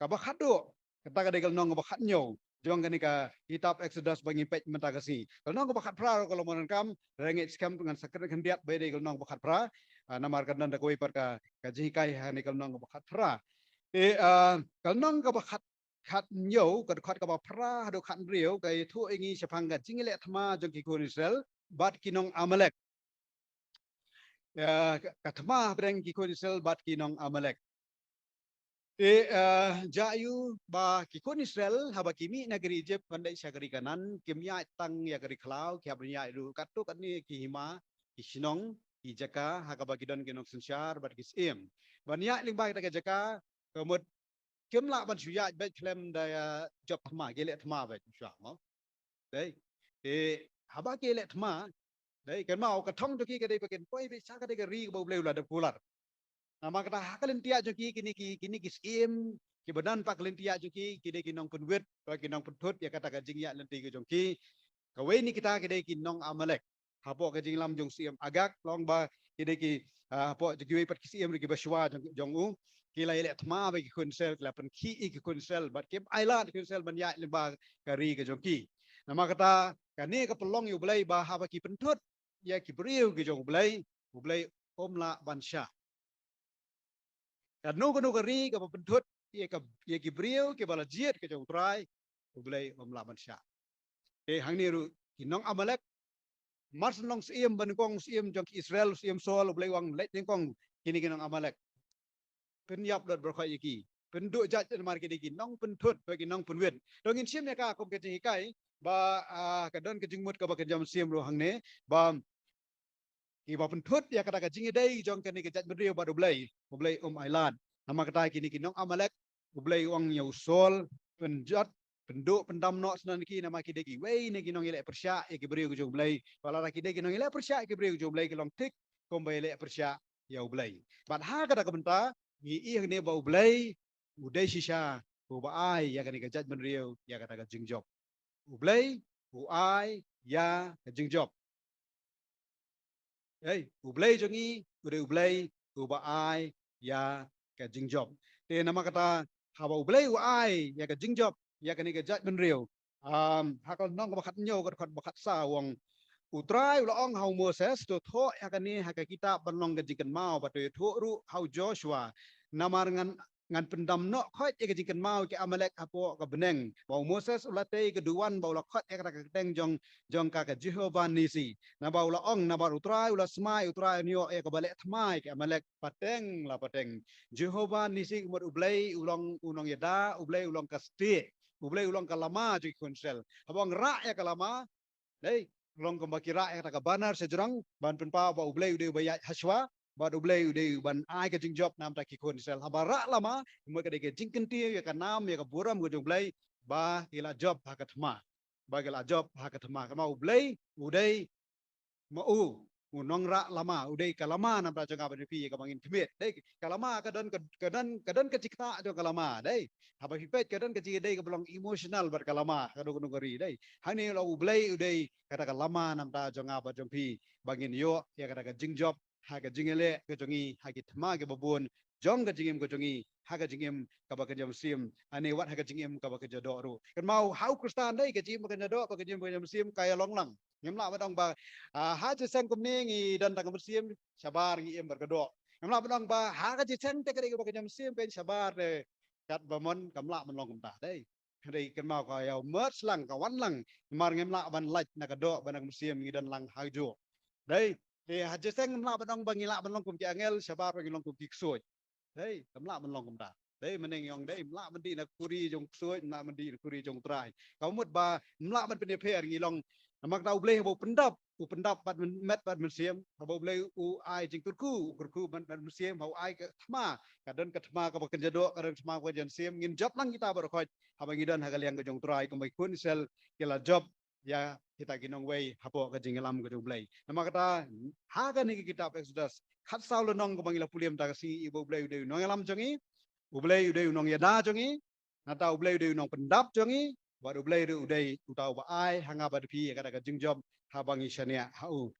kabakhat do kata kada kal nong kabakhat nyo jong kani ka kitab Exodus bagi pej mentagasi kal nong kabakhat pra kalau monangkam rengit skam dengan sakit kendiat bede kal nong kabakhat pra namar kan nanda koi par ka jikai hani kal nong kabakhat pra kal nong kabakhat khat nyo kad khat kabak pra do khat riu kai thu ingi sepang ka jingile thma jong ki kun Israel bat kinong Amalek kathma breng ki kun Israel bat kinong Amalek jayu ba kikun Israel haba kimi negeri Egypt pandai syagari kanan kimya tang ya gari klau kia bernya itu katu kan ni ki hima ki sinong ki jaka hakaba kidon kinong sensyar bat kisim banyak limba kita ke jaka kemud kimla ban suya bet klem daya job thma gele thma bet sya mo dei haba gele thma dei kan mau ka thong to ki ka dei paken poi be sa ka dei ka ri ba bleu la de pular nama kata hakalentia joki kini kisim ki badan pak lentia joki kini kinong penwet bagi kinong pentut ya kata kajing ya lenti ke jongki kawe ni kita kini kinong Amalek hapo kajing lam jong siam agak long ba kini ki hapo joki pat kisim ki baswa jong u kila ile thma bagi kunsel kila pen ki ki kunsel bat kim ailan kunsel ban ya lemba kari ke jongki nama kata kani ke pelong yu belai ba haba ki pentut ya ki beriu ke jong belai omla bansha no kono kari ka pentut ye ki brio ke bala jiet ke jong trai ulai omla mansha hangni ru kinong Amalek mars nong siem ban kong siem jong Israel siem sol ulai wang let kong kini kinong Amalek pen yap dot berkhoi ki pen do jat mar ki ki nong pentut bagi nong penwet dongin siem ya ka kom ke kai ba ka don ke jingmut ka ba ke jam siem ro hangne ba ki ba pentut ya kata ka jingi dai jong ke ni ke jat brio ba ulai Ailan nama kata kini kinong Amalek ublay wang yaw sol penjat penduk pendam no senan ki nama ki deki wei ne kinong ile persya e ki beri ku ublay wala ki deki kinong ile persya ki beri ku ublay kilong tik kombai ile persya ya ublay bat ha kata kebenta ni i ne ba ublay udai sisa bu ba ai ya kan ikajat menriu ya kata ka jingjob ublay u ai ya ka jingjob ublay jongi ublay u ba ai ya ka jingjob te nama kata haba ublay u ai ya ka jingjob ya ka ni ka jat benriu hakal nong bakat nyo ka bakat sa wong utrai ula ong hau Moses to tho ya ka ni ha ka kita banong ka jikan mau ba to tho ru hau Joshua namar ngan pendam no khot ya ka jikan mau ke Amalek apo ka beneng ba Moses ulate ke duan ba ula khot ya ka teng jong ka Jehovah nisi na ba ula ong na ba utrai ula smai utrai nyo ya ka balek thmai ke Amalek pateng la pateng Jehovah nisi umur ublay ulong unong yada ublay ulong kasti ublay ulong kalama ju konsel abang ra ya kalama dei ulong kembaki ra ya ka banar sejurang ban penpa ba ublay ude bayat haswa ba ublay ude ban ai ka jingjob nam ta ki konsel habara lama umur ka de jing kenti ya ka nam ya ka buram go ublay ba ila job ha ka thma ba ila job ha ka thma ka mau ublay ude mau unong ra lama udai kalama nam ta janga benepi ka bangin kemit dei kalama kadan ke cikta jo kalama dei haba hipet kadan ke dei ka belong emotional ber kalama kadu kunu gari dei hani lo ublai udai kata kalama nam ta janga ba jompi bangin yo ya kata ka jingjob ha ka jingele ke jongi ha ki thma ke babun jong ka jingim ko jongi ha ka jingim ka ba ka jam sim ani wat ha ka jingim ka ba ka jodo ru kan mau hau kristan dei ka jim ka jodo ka jim ka jam sim kaya long lang nyamla ba dong ba ha je sen kum ni ngi dan tang bersim sabar ngi em berkedok kamla bedang ba ha ka je sen te kari ba jam sim pen sabar de kat ba mon kamla mon long kum ta dei dei kan mau ka yau mer slang ka wan lang mar ngemla ban laj na kedok ban sim ngi dan lang ha jo dei ha je sen kamla bedang ba ngi la ban long kum ki angel sabar ngi long kum ki ksoi dei kamla mon long kum ta dei meneng yong dei mla mandi na kuri jong ksoi mla mandi kuri jong trai kaumut ba mla man pen pher ngi long mak tau bleh bo pendap bat met bat musiem bo bleh u ai jing turku ban musiem bo ai ke thma kadon ke thma ka bakan jado kadon thma ko jan siem ngin job lang kita bar khoj haba ngidan hagal yang gejong trai ko mai kun sel kila job ya kita ginong wei hapo ka jinglam ko bleh nama kata ha ka ni kitab Exodus khat saul nong ko bangila puliem ta si ibo bleh de nong lam jongi ubleh de nong yada jongi nata ubleh de nong pendap jongi baru ubleh de udai utau ba ai hanga ba pi kata ka jingjob habangi syania hau